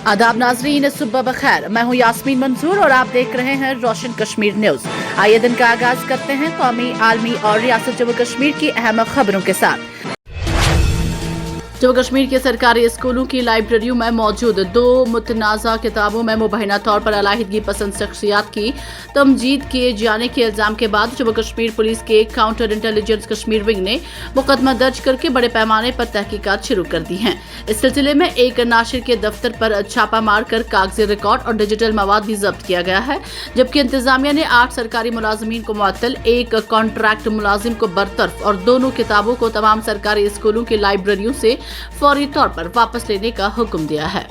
आदाब नाजरीन, सुबह बखैर। मैं हूं यास्मीन मंसूर और आप देख रहे हैं रोशन कश्मीर न्यूज। आइए दिन का आगाज करते हैं कौमी, आलमी और रियासत जम्मू कश्मीर की अहम खबरों के साथ। जम्मू कश्मीर के सरकारी स्कूलों की लाइब्रेरियों में मौजूद 2 मुतनाज़ा किताबों में मुबैना तौर पर अलाहिदगी पसंद शख्सियात की तमजीद किए जाने के इल्जाम के बाद जम्मू कश्मीर पुलिस के काउंटर इंटेलिजेंस कश्मीर विंग ने मुकदमा दर्ज करके बड़े पैमाने पर तहकीकात शुरू कर दी हैं। इस सिलसिले में एक नाशिर के दफ्तर पर छापा मारकर कागजी रिकॉर्ड और डिजिटल मवाद भी जब्त किया गया है, जबकि इंतजामिया ने 8 सरकारी मुलाजिमीन को मुअत्तल, 1 कॉन्ट्रैक्ट मुलाजिम को बरतरफ और दोनों किताबों को तमाम सरकारी स्कूलों की लाइब्रेरियों से फौरी तौर पर वापस लेने का हुक्म दिया है।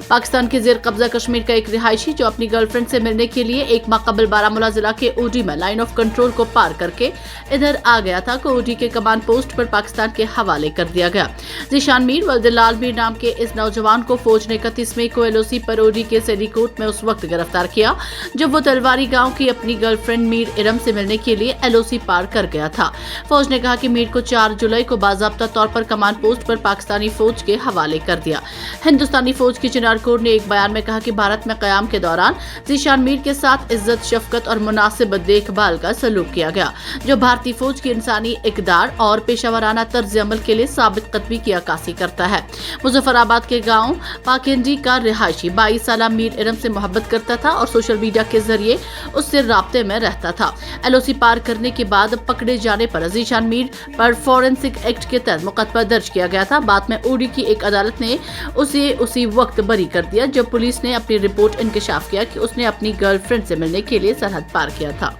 पाकिस्तान के जेर कब्जा कश्मीर का एक रिहायशी जो अपनी गर्लफ्रेंड से मिलने के लिए एक माह कबल बारामूला जिला के ओडी में लाइन ऑफ कंट्रोल को पार करके इधर आ गया था को ओडी के कमांड पोस्ट पर पाकिस्तान के हवाले कर दिया गया। जीशान मीर वल्दलाल मीर नाम के इस नौजवान को फौज ने 31 मई को एलओसी पर ओडी के सेरीकोट में उस वक्त गिरफ्तार किया जब वो तलवारी गाँव की अपनी गर्लफ्रेंड मीर इरम से मिलने के लिए एलओसी पार कर गया था। फौज ने कहा कि मीर को 4 जुलाई को बाज़ाब्ता तौर पर कमांड पोस्ट पर पाकिस्तानी फौज के हवाले कर दिया। हिंदुस्तानी फौज की चिनार कोर ने एक बयान में कहा कि भारत में कयाम के दौरान जीशान मीर के साथ इज्जत, शफकत और मुनासिब देखभाल का सलूक किया गया, जो भारतीय फौज की इंसानी इकदार और पेशावराना तर्ज अमल के लिए साबित कदमी की अक्कासी करता है। मुजफ्फराबाद के गांव पाकिंडी का रिहायशी 22 साल मीर इरम से मोहब्बत करता था और सोशल मीडिया के जरिए उससे राब्ते में रहता था। एलओसी पार करने के बाद पकड़े जाने पर जीशान मीर पर फॉरेंसिक एक्ट के तहत मुकदमा दर्ज किया गया था। बाद में ओडी की एक अदालत ने उसे उसी वक्त बरी कर दिया जब पुलिस ने अपनी रिपोर्ट इंकशाफ किया कि उसने अपनी गर्लफ्रेंड से मिलने के लिए सरहद पार किया था।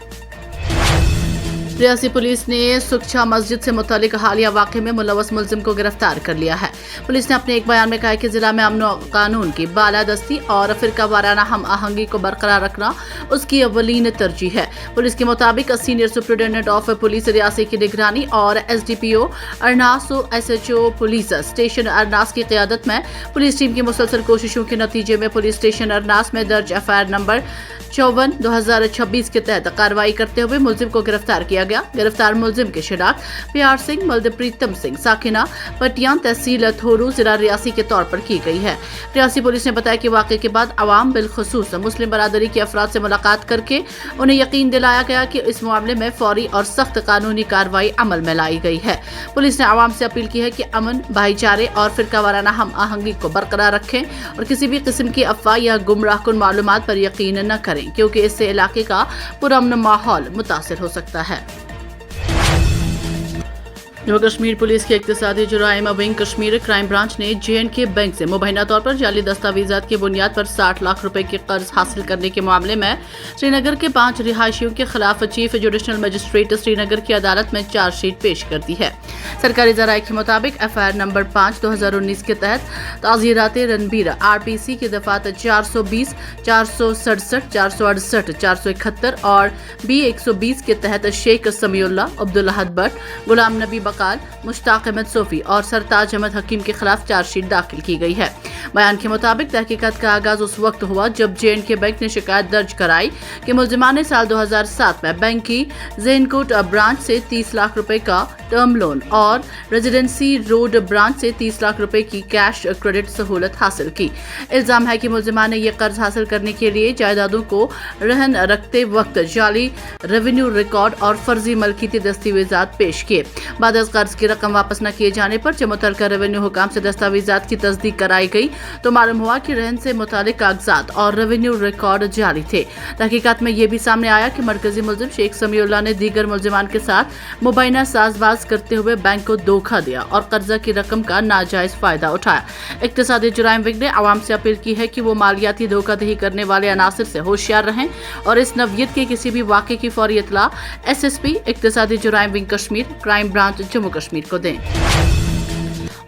रियासी पुलिस ने सुखछा मस्जिद से मुतालिक हालिया वाक़े में मुलव्वस मुलजिम को गिरफ्तार कर लिया है। पुलिस ने अपने एक बयान में कहा कि जिला में अमन और कानून की बालादस्ती और फिरका वाराना हम आहंगी को बरकरार रखना उसकी अव्वलीन तरजीह है। पुलिस के मुताबिक senior superintendent of police Reasi की निगरानी और SDPO Arnas SHO police station Arnas की क़यादत में पुलिस टीम की मुसलसल कोशिशों के नतीजे में पुलिस स्टेशन अरनास में दर्ज एफआईआर नंबर 54/2026 के तहत कार्रवाई करते हुए मुलजिम को गिरफ्तार किया गया। गिरफ्तार मुलजिम की शिनाख्त प्यार सिंह मल्दप्रीतम सिंह साकिना पटियान तहसील थोरू जिला रियासी के तौर पर की गई है। रियासी पुलिस ने बताया कि वाक़े के बाद अवाम बिलखुसूस मुस्लिम बरादरी के अफराद से मुलाकात करके उन्हें यकीन दिलाया गया कि इस मामले में फौरी और सख्त कानूनी कार्रवाई अमल में लाई गई है। पुलिस ने अवाम से अपील की है कि अमन, भाईचारे और फिरका वाराना हम आहंगी को बरकरार रखें और किसी भी किस्म की अफवाह या गुमराहकुन मालूमात पर यकीन न करें, क्योंकि इससे इलाके का पुरअमन माहौल मुतासिर हो सकता है। जम्मू कश्मीर पुलिस के इक्तिसादी जुराइम विंग कश्मीर क्राइम ब्रांच ने JNK बैंक से मुबैना तौर पर जाली दस्तावेजात की बुनियाद पर 60 लाख रुपए के कर्ज हासिल करने के मामले में श्रीनगर के 5 रिहायशियों के खिलाफ चीफ जुडिशल मजिस्ट्रेट श्रीनगर की अदालत में चार्जशीट पेश कर दी है। सरकारी जराये के मुताबिक एफआईआर नंबर 5/2019 के तहत ताज़ीरात रणबीर RPC की दफात 420, 467, 468, 471 और B120 के तहत शेख समीउल्लाह, अब्दुल अहद भट्ट, गुलाम नबी बकाल, मुश्ताक अहमद सोफी और सरताज अहमद हकीम के खिलाफ चार्जशीट दाखिल की गई है। बयान के मुताबिक तहकीकात का आगाज उस वक्त हुआ जब JNK बैंक ने शिकायत दर्ज कराई कि मुलजिमान ने साल 2007 में बैंक की ज़ैनकोट ब्रांच से 30 लाख रुपए का टर्म लोन और रेजिडेंसी रोड ब्रांच से 30 लाख रुपए की कैश क्रेडिट सहूलत हासिल की। इल्जाम है कि मुलजिमान ने यह कर्ज हासिल करने के लिए जायदादों को रहन रखते वक्त जाली रेवेन्यू रिकॉर्ड और फर्जी मलकीती दस्तावेजात पेश किए। बाद कर्ज की रकम वापस न किए जाने पर जब मुतल्लिका रेवेन्यू हुकाम से दस्तावेजात की तस्दीक कराई गई तो मालूम हुआ कि रहन से मुतालिक कागजात और रेवेन्यू रिकॉर्ड जारी थे। तहकीकात में यह भी सामने आया कि मरकजी मुलजिम शेख समीउल्लाह ने दीगर मुलजिमान के साथ मुबैना साजबाज करते हुए बैंक को धोखा दिया और कर्जा की रकम का नाजायज फायदा उठाया। इक्तिसादी जुराइम विंग ने आवाम से अपील की है कि वो मालियाती धोखाधड़ी करने वाले अनासिर से होशियार रहें और इस नवीयत के किसी भी वाक़े की फौरी इत्तला SSP इक्तिसादी जुराइम wing Kashmir crime branch Jammu Kashmir को दें।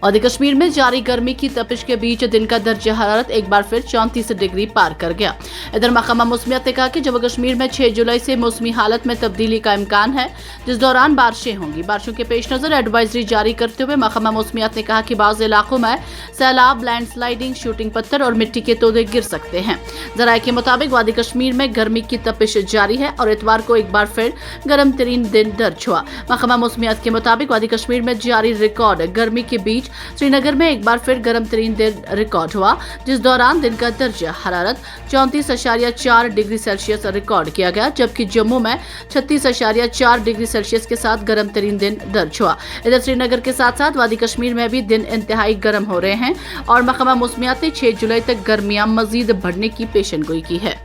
और कश्मीर में जारी गर्मी की तपिश के बीच दिन का दर्जा हरारत एक बार फिर 34 डिग्री पार कर गया। इधर महकमा मौसमियात ने कहा कि जम्मू कश्मीर में 6 जुलाई से मौसमी हालत में तब्दीली का इम्कान है, जिस दौरान बारिशें होंगी। बारिशों के पेश नजर एडवाइजरी जारी करते हुए महकमा मौसमियात ने कहा कि बाज़ इलाकों में सैलाब, लैंडस्लाइडिंग, शूटिंग पत्थर और मिट्टी के तोदे गिर सकते हैं। जराये के मुताबिक वादी कश्मीर में गर्मी की तपिश जारी है और इतवार को एक बार फिर गर्म तरीन दिन दर्ज हुआ। महकमा मौसमियात के मुताबिक वादी कश्मीर में जारी रिकॉर्ड गर्मी के बीच श्रीनगर में एक बार फिर गर्म तरीन दिन रिकॉर्ड हुआ, जिस दौरान दिन का दर्जा हरारत 34.4 डिग्री सेल्सियस रिकॉर्ड किया गया, जबकि जम्मू में 36.4 डिग्री सेल्सियस के साथ गर्म तरीन दिन दर्ज हुआ। इधर श्रीनगर के साथ साथ वादी कश्मीर में भी दिन इंतहाई गर्म हो रहे हैं और महकमा मौसमियात ने 6 जुलाई तक गर्मियां मजीद बढ़ने की पेशनगोई की है।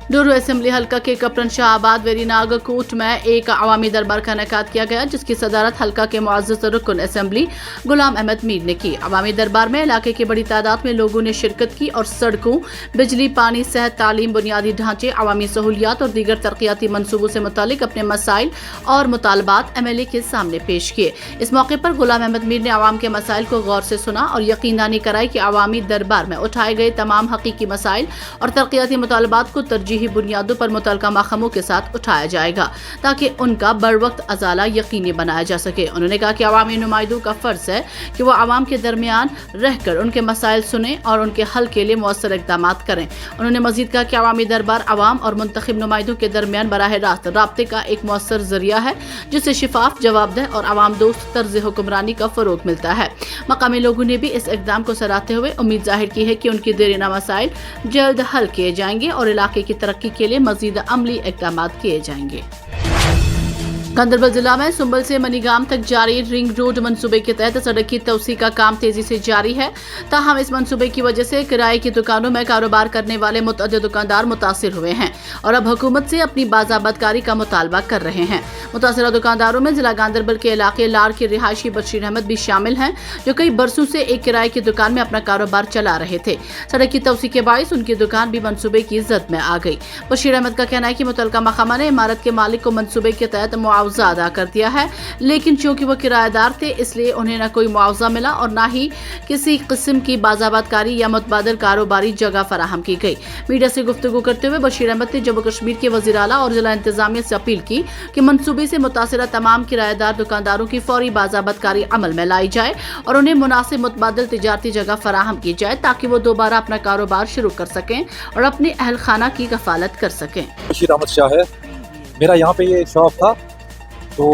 डोरू असेंबली हल्का के कपरन शाहबाद वेरीनाग कोट में एक अवामी दरबार का इनेकाद किया गया, जिसकी सदारत हल्का के मुअज़्ज़ज़ रुकन असेंबली गुलाम अहमद मीर ने की। अवामी दरबार में इलाके की बड़ी तादाद में लोगों ने शिरकत की और सड़कों, बिजली, पानी, सेहत, तालीम, बुनियादी ढांचे, अवामी सहूलियात और दीगर तरक्याती मनसूबों से मुतालिक अपने मसाइल और मुतालबात MLA के सामने पेश किए। इस मौके पर गुलाम अहमद मीर ने अवाम के मसाइल को गौर से सुना और यकीनदानी कराई कि अवामी दरबार में उठाए गए तमाम हकीकी मसाइल और तरक्याती मुतालबात को तरजीही बुनियादों पर मुतल्लिका महकमों के साथ उठाया जाएगा, ताकि उनका बर वक्त अजाला यकीनी बनाया जा सके। उन्होंने कहा कि अवामी नुमाइंदों का फर्ज है कि वो आवाम के दरमियान रहकर उनके मसाइल सुने और उनके हल के लिए मौसर इक़दाम करें। उन्होंने मजीद कहा कि अवामी दरबार आवाम और मुंतखब नुमाइंदों के दरमियान बराह रास्त राब्ते का एक मौसर जरिया है, जिससे शिफाफ, जवाबदेह और आवाम दोस्त तर्ज हुक्मरानी का फरोग मिलता है। मकामी लोगों ने भी इस इक़दाम को सराहते हुए उम्मीद जाहिर की है कि उनकी देरीना मसाइल जल्द हल किए जाएंगे और इलाके की तरक्की के लिए मजीद अमली इक़दाम किए जाएंगे। गांदरबल जिला में सुंबल से मनीगाम तक जारी रिंग रोड मंसूबे के तहत सड़क की तोसी का काम तेजी से जारी है। ताहम इस मंसूबे की वजह से किराए की दुकानों में कारोबार करने वाले मुतअद्दिद दुकानदार मुतासिर हुए हैं और अब हुकूमत से अपनी बाज़ाबतकारी का मुतालबा कर रहे हैं। मुतासिरा दुकानदारों में जिला गांदरबल के इलाके लार के रिहायशी बशीर अहमद भी शामिल हैं, जो कई बरसों से एक किराए की दुकान में अपना कारोबार चला रहे थे। सड़क की तोसी के बाइस उनकी दुकान भी मंसूबे की जद में आ गई। बशीर अहमद का कहना है कि मुतल्लिका महकमा ने इमारत के मालिक को मंसूबे के तहत मुआवजा अदा कर दिया है, लेकिन चूंकि वो किराएदार थे इसलिए उन्हें न कोई मुआवजा मिला और न ही किसी किस्म की बाज़ाबतकारी या मुतबादल कारोबारी जगह फराहम की गई। मीडिया से गुफ्तगू करते हुए बशीर अहमद ने जम्मू कश्मीर के वज़ीर आला और जिला इंतजामिया से अपील की कि मंसूबे से मुतासिरा तमाम किराएदार दुकानदारों की फौरी बाज़ाबतकारी अमल में लाई जाए और उन्हें मुनासिब मुतबादल तिजारती जगह फराहम की जाए, ताकि वो दोबारा अपना कारोबार शुरू कर सकें और अपने अहल खाना की कफालत कर सकें। बशीर अहमद शाह है, मेरा यहाँ पे ये शॉप था, तो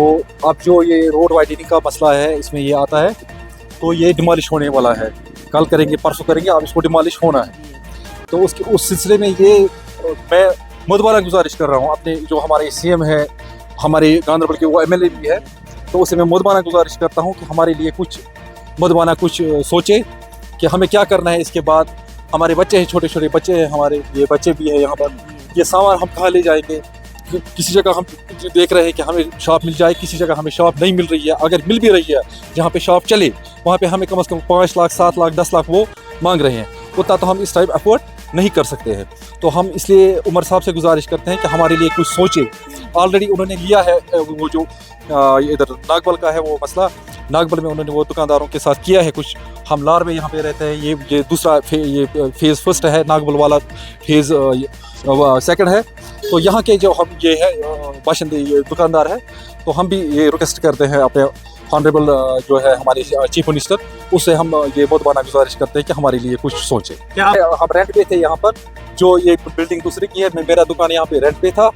अब जो ये रोड वाइडनिंग का मसला है इसमें ये आता है, तो ये डिमॉलिश होने वाला है। कल करेंगे, परसों करेंगे, अब इसको डिमॉलिश होना है। तो उस सिलसिले में ये मैं मुदबाना गुजारिश कर रहा हूँ अपने जो हमारे CM है, हमारे गांदरबल के वो MLA भी है, तो उससे मैं मुदबाना गुजारिश करता हूँ कि हमारे लिए कुछ मुदबाना कुछ सोचे कि हमें क्या करना है। इसके बाद हमारे बच्चे हैं, छोटे छोटे बच्चे हैं, हमारे ये बच्चे भी हैं यहाँ पर, ये सामान हम कहाँ ले जाएंगे। किसी जगह हम देख रहे हैं कि हमें शॉप मिल जाए, किसी जगह हमें शॉप नहीं मिल रही है। अगर मिल भी रही है जहाँ पे शॉप चले, वहाँ पे हमें कम से कम 5 लाख, 7 लाख, 10 लाख वो मांग रहे हैं। उतना तो हम इस टाइम अफोर्ड नहीं कर सकते हैं। तो हम इसलिए उमर साहब से गुजारिश करते हैं कि हमारे लिए कुछ सोचे। ऑलरेडी उन्होंने लिया है वो जो इधर नागबल का है वो मसला, नागबल में उन्होंने वो दुकानदारों के साथ किया है कुछ। हम लार में यहाँ पे रहते हैं, ये दूसरा फेज़ फर्स्ट है, नागबल वाला फेज़ सेकंड है। तो यहाँ के जो हम ये है बाशिंदे, ये दुकानदार है, तो हम भी ये रिक्वेस्ट करते हैं अपने ऑनरेबल जो है हमारे चीफ मिनिस्टर, उससे हम ये बहुत बड़ा गुजारिश करते हैं कि हमारे लिए कुछ सोचे। क्या हम रेंट पे थे यहाँ पर, जो ये बिल्डिंग दूसरी की है, मेरा दुकान यहाँ पे रेंट पे था,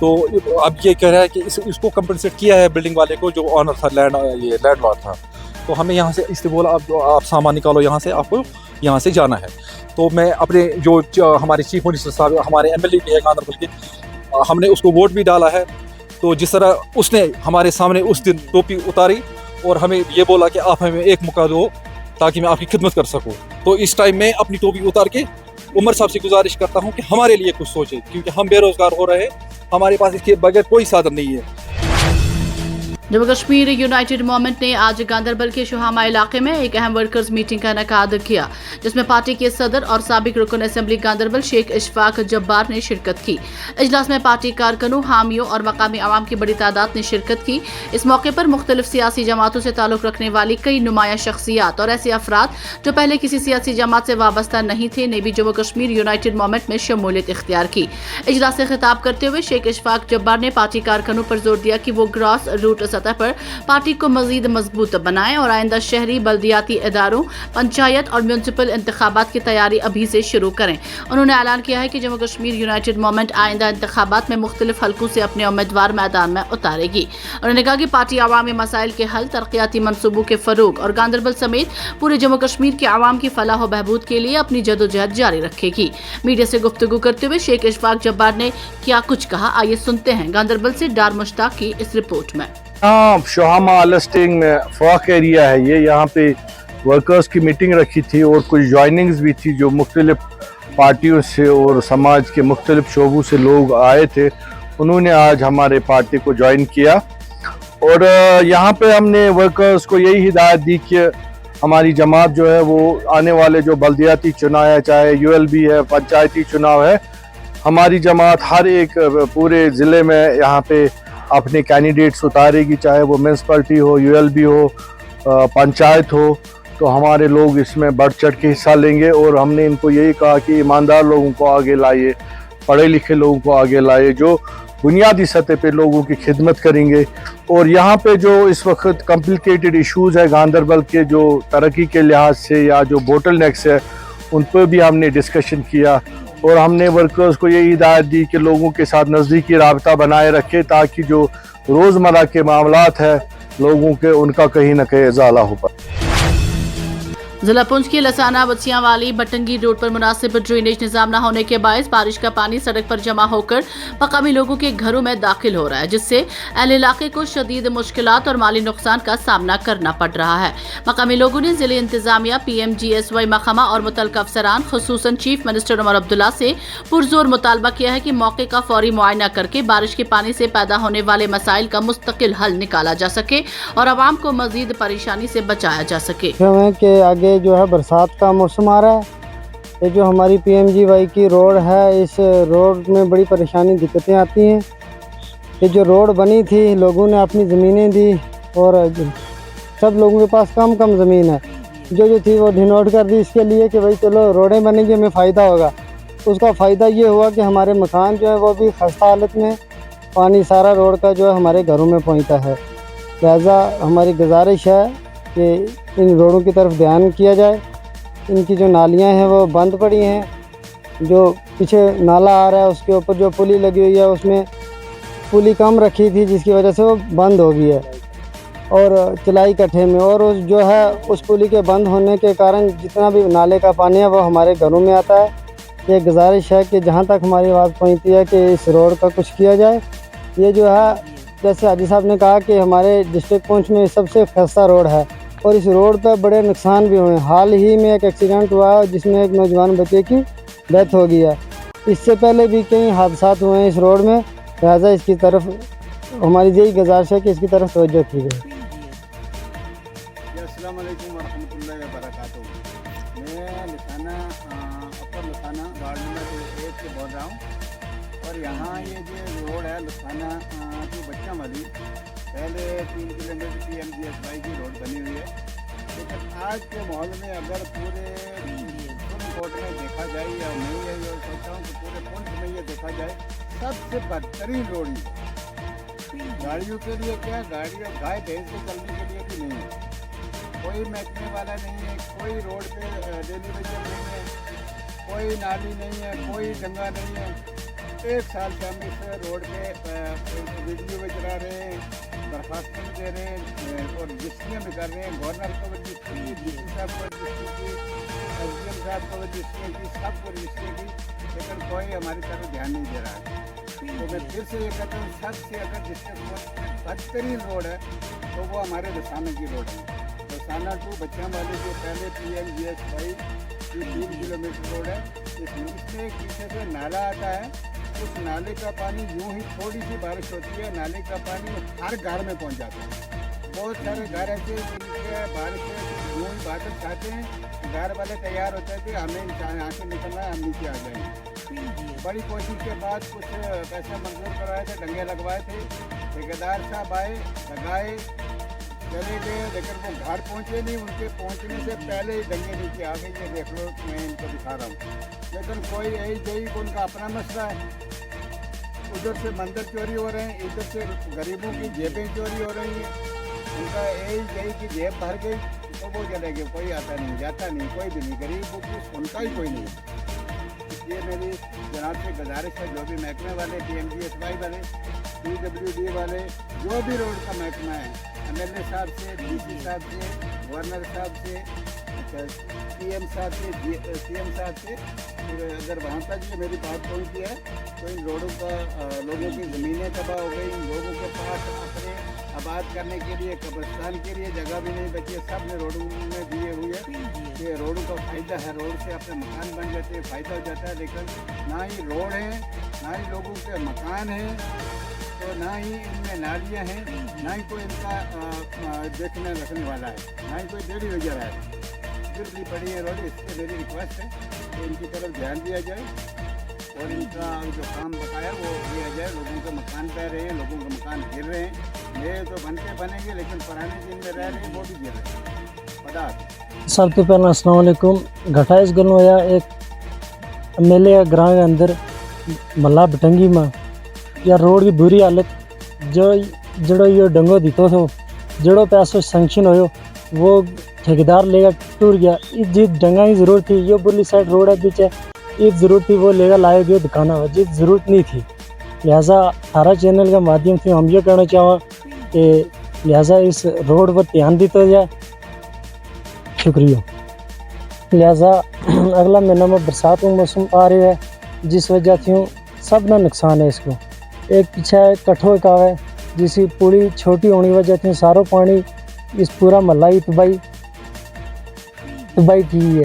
तो अब ये कह रहा है कि इसको कंपनसेट किया है बिल्डिंग वाले को, जो ऑनर था, लैंडलॉर्ड था। तो हमें यहाँ से इसलिए बोला आप सामान निकालो यहाँ से, आपको यहाँ से जाना है। तो मैं अपने जो हमारे चीफ मिनिस्टर साहब, हमारे MLA भी है गांदरबल के, हमने उसको वोट भी डाला है। तो जिस तरह उसने हमारे सामने उस दिन टोपी उतारी और हमें ये बोला कि आप हमें एक मौका दो ताकि मैं आपकी खिदमत कर सकूं, तो इस टाइम में अपनी टोपी उतार के उमर साहब से गुजारिश करता हूं कि हमारे लिए कुछ सोचें, क्योंकि हम बेरोजगार हो रहे हैं, हमारे पास इसके बगैर कोई साधन नहीं है। जम्मू कश्मीर यूनाइटेड मूवमेंट ने आज गांदरबल के शुहामा इलाके में एक अहम वर्कर्स मीटिंग का इनेकाद किया, जिसमें पार्टी के सदर और साबिक रुकन असेंबली गांदरबल शेख इशफाक जब्बार ने शिरकत की। इजलास में पार्टी कारकुनों, हामियों और मकामी आवाम की बड़ी तादाद ने शिरकत की। इस मौके पर मुख्तलिफ सियासी जमातों से ताल्लुक रखने वाली कई नुमाया शख्सियात और ऐसे अफराद जो पहले किसी सियासी जमात से वाबस्ता नहीं थे ने भी जम्मू कश्मीर यूनाइटेड मूवमेंट में शमूलियत इख्तियार की। इजलास से खिताब करते हुए शेख इशफाक जब्बार ने पार्टी कारकुनों पर जोर दिया कि वो ग्रास रूट सतह पर पार्टी को मजीद मजबूत बनाएं और आइंदा शहरी बल्दियाती इदारों, पंचायत और म्यूनसिपल इंतखाबात की तैयारी अभी से शुरू करें। उन्होंने ऐलान किया है कि जम्मू कश्मीर यूनाइटेड मूवमेंट आइंदा इंतखाबात में मुख्तलिफ हलकों से अपने उम्मीदवार मैदान में उतारेगी। उन्होंने कहा कि पार्टी आवामी मसाइल के हल, तरक्याती मनसूबों के फरोग और गांदरबल समेत पूरे जम्मू कश्मीर के आवाम की फलाह व बहबूद के लिए अपनी जदोजहद जारी रखेगी। मीडिया से गुफ्तगू करते हुए शेख इशफाक जब्बार ने क्या कुछ कहा, आइए सुनते हैं गांदरबल से डार मुश्ताक की इस रिपोर्ट में। शोहामा अलस्टिंग में फॉक एरिया है ये, यहाँ पे वर्कर्स की मीटिंग रखी थी और कुछ ज्वाइनिंग्स भी थी जो मुख्तलिफ पार्टियों से और समाज के मुख्तलिफ शोबों से लोग आए थे। उन्होंने आज हमारे पार्टी को ज्वाइन किया और यहाँ पे हमने वर्कर्स को यही हिदायत दी कि हमारी जमात जो है वो आने वाले जो बल्दियाती चुनाव है, चाहे यूएलबी है, पंचायती चुनाव है, हमारी जमात हर एक पूरे ज़िले में यहाँ पे अपने कैंडिडेट्स उतारेगी, चाहे वो म्यूनसिपलिटी हो, यूएलबी हो, पंचायत हो। तो हमारे लोग इसमें बढ़ चढ़ के हिस्सा लेंगे और हमने इनको यही कहा कि ईमानदार लोगों को आगे लाइए, पढ़े लिखे लोगों को आगे लाइए, जो बुनियादी सतह पे लोगों की खिदमत करेंगे। और यहाँ पे जो इस वक्त कॉम्प्लिकेटेड इश्यूज़ है गांदरबल के, जो तरक्की के लिहाज से या जो बोटल नेक्स है, उन पर भी हमने डिस्कशन किया और हमने वर्कर्स को यही हिदायत दी कि लोगों के साथ नज़दीकी राबता बनाए रखें ताकि जो रोज़मर्रा के मामलात है लोगों के, उनका कहीं ना कहीं इजाला हो पाए। जिला पुंछ के लसाना बच्चियां वाली बटंगी रोड पर मुनासिब ड्रेनेज निजाम न होने के बायस बारिश का पानी सड़क पर जमा होकर मकामी लोगों के घरों में दाखिल हो रहा है, जिससे अहल इलाके को शदीद मुश्किलात और माली नुकसान का सामना करना पड़ रहा है। मकामी लोगों ने जिले इंतजामिया, PMGSY महकमा और मुतल्लिका अफसरान खुसूसन चीफ मिनिस्टर उमर अब्दुल्ला से पुरजोर मुतालबा किया है कि मौके का फौरी मुआयना करके बारिश के पानी से पैदा होने वाले मसाइल का मुस्तकिल हल निकाला जा सके और आवाम को मजीद परेशानी से बचाया जा सके। आगे जो है बरसात का मौसम आ रहा है, ये जो हमारी PMGY की रोड है, इस रोड में बड़ी परेशानी दिक्कतें आती हैं। ये जो रोड बनी थी, लोगों ने अपनी ज़मीनें दी और सब लोगों के पास कम ज़मीन है, जो थी वो ढिनौट कर दी इसके लिए कि भाई चलो रोडें बनेंगी, हमें फ़ायदा होगा। उसका फ़ायदा ये हुआ कि हमारे मकान जो है वो भी खस्ता हालत में, पानी सारा रोड का जो है हमारे घरों में पहुँचता है। लिहाजा हमारी गुजारिश है कि इन रोडों की तरफ ध्यान किया जाए। इनकी जो नालियां हैं वो बंद पड़ी हैं, जो पीछे नाला आ रहा है उसके ऊपर जो पुली लगी हुई है उसमें पुली कम रखी थी जिसकी वजह से वो बंद हो गई है और चलाई कट्ठे में, और उस जो है उस पुली के बंद होने के कारण जितना भी नाले का पानी है वो हमारे घरों में आता है। ये गुजारिश है कि जहाँ तक हमारी आवाज़ पहुँचती है कि इस रोड का कुछ किया जाए। ये जो है जैसे हाजी साहब ने कहा कि हमारे डिस्ट्रिक्ट पुंछ में सबसे खस्ता रोड है और इस रोड पर बड़े नुकसान भी हुए। हाल ही में एक एक्सीडेंट हुआ जिसमें एक नौजवान बच्चे की डेथ हो गई है। इससे पहले भी कई हादसा हुए हैं इस रोड में, लिहाजा इसकी तरफ हमारी यही गुजारिश है कि इसकी तरफ तवज्जो की जाए। अस्सलाम वालेकुम वरहमतुल्लाहि वबरकातुहू। मैं लसाना अपर लसाना वार्ड नंबर 1 से बोल रहा हूँ और यहाँ ये जो रोड है लसाना की बच्चियां वाली, पहले 3 किलोमीटर PMGSY की रोड बनी हुई है, लेकिन आज के माहौल में अगर पूरे कोर्ट में देखा जाए या नहीं है, ये सोचता हूँ कि पूरे पुंछ में ये देखा जाए सबसे बदतरीन रोड ही गाड़ियों के लिए, क्या गाड़ियों गाय भैंस से चलने के लिए भी नहीं है। कोई महकमे वाला नहीं है, कोई रोड पे डेली वेजर नहीं है, कोई नाली नहीं है, कोई डंगा नहीं है। 1 साल से हम इस रोड पे वीडियो में चला रहे हैं, दरख्वास्त भी दे रहे हैं और रजिस्ट्रियाँ भी कर रहे हैं। गवर्नर को भी रजिस्ट्री की, DC साहब को रजिस्ट्री की, SDM साहब को रजिस्ट्री की, सबको रजिस्ट्री की, लेकिन कोई हमारी तरफ ध्यान नहीं दे रहा है। तो मैं फिर से ये कहता हूँ, सबसे अगर डिस्ट्रिक्ट में बदतरीन रोड है तो वो हमारे लसाना की रोड है। लसाना टू बच्चियां वाली जो पहले PMGSY की 3 किलोमीटर रोड है, इसमें एक पीछे से नाला आता है, उस नाले का पानी यूं ही थोड़ी सी बारिश होती है, नाले का पानी हर घर में पहुंच जाता है। बहुत सारे घर ऐसे जिनके बारिश से यूं ही बादल छाते हैं, घर वाले तैयार होते हैं कि हमें यहाँ से निकलना है, हम नीचे आ जाएंगे। बड़ी कोशिश के बाद कुछ पैसे मंजूर करवाए थे, डंगे लगवाए थे, ठेकेदार साहब आए, लगाए, चले गए, लेकिन वो घर पहुँचे नहीं। उनके पहुँचने से पहले ही डंगे नीचे आ गए। ये देख लो, मैं इनको दिखा रहा हूँ, लेकिन कोई यही उनका अपना मसला है। उधर से मंदिर चोरी हो रहे हैं, इधर से गरीबों की जेबें चोरी हो रही हैं। उनका यही कि जेब भर गई तो वो चले गए, कोई आता नहीं जाता नहीं, कोई भी नहीं, गरीबों की सुनता ही कोई नहीं। ये मेरी जनाब से गुजारिश है, जो भी महकमे वाले, PMGSY वाले, PWD वाले, जो भी रोड का महकमा है, MLA साहब से, DC साहब से, गवर्नर साहब से, PM साहब से, CM साहब से, अगर वहाँ तक ये मेरी बात पहुँची है तो इन रोडों का लोगों की ज़मीनें तबाह हो गई, इन लोगों के पास अपने आबाद करने के लिए, कब्रिस्तान के लिए जगह भी नहीं बची है, सब ने रोडों में दिए हुए हैं। ये रोडों का फ़ायदा है, रोड से अपने मकान बन जाते हैं, फ़ायदा हो जाता है, लेकिन ना ही रोड है, ना ही लोगों के मकान हैं, तो ना ही इनमें नालियाँ हैं, ना ही कोई इनका देखने रखने वाला है, ना ही कोई डेली वजह है। गिरती पड़ी है रोड, इससे मेरी रिक्वेस्ट है कि इनकी तरफ ध्यान दिया जाए और इनका जो काम बकाया वो दिया जाए। लोगों के मकान बह रहे हैं, लोगों के मकान गिर रहे हैं, नए तो बनते बनेंगे लेकिन पुराने जिनमें रह रहे हैं वो भी गिर रहे हैं। पता सब तो पहले अस्सलाम वालेकुम। घटा इस गल होया एक मेले ग्रां के अंदर मल्ला बटंगी में या रोड की बुरी हालत, जो जड़ो ये डंगो दितो थो, जड़ो पैसो सेंक्शन होयो वो ठेकेदार लेगा टूट गया। इस जिस डंगा की ज़रूरत थी, ये बुरली साइड रोड है पीछे, इस ज़रूरत थी वो लेगा लाए गए दुकाना हुआ, जिस ज़रूरत नहीं थी। लिहाजा थारा चैनल के माध्यम से हम ये कहना चाहें कि लिहाजा इस रोड पर ध्यान दिया जाए। शुक्रिया। लिहाजा अगला महीना में बरसात का मौसम आ रहा है, जिस वजह से सब ना नुकसान है। इसको एक पीछे कठोर का है जिसकी पूरी छोटी होने की वजह से सारो पानी इस पूरा महला ही तबाही की है।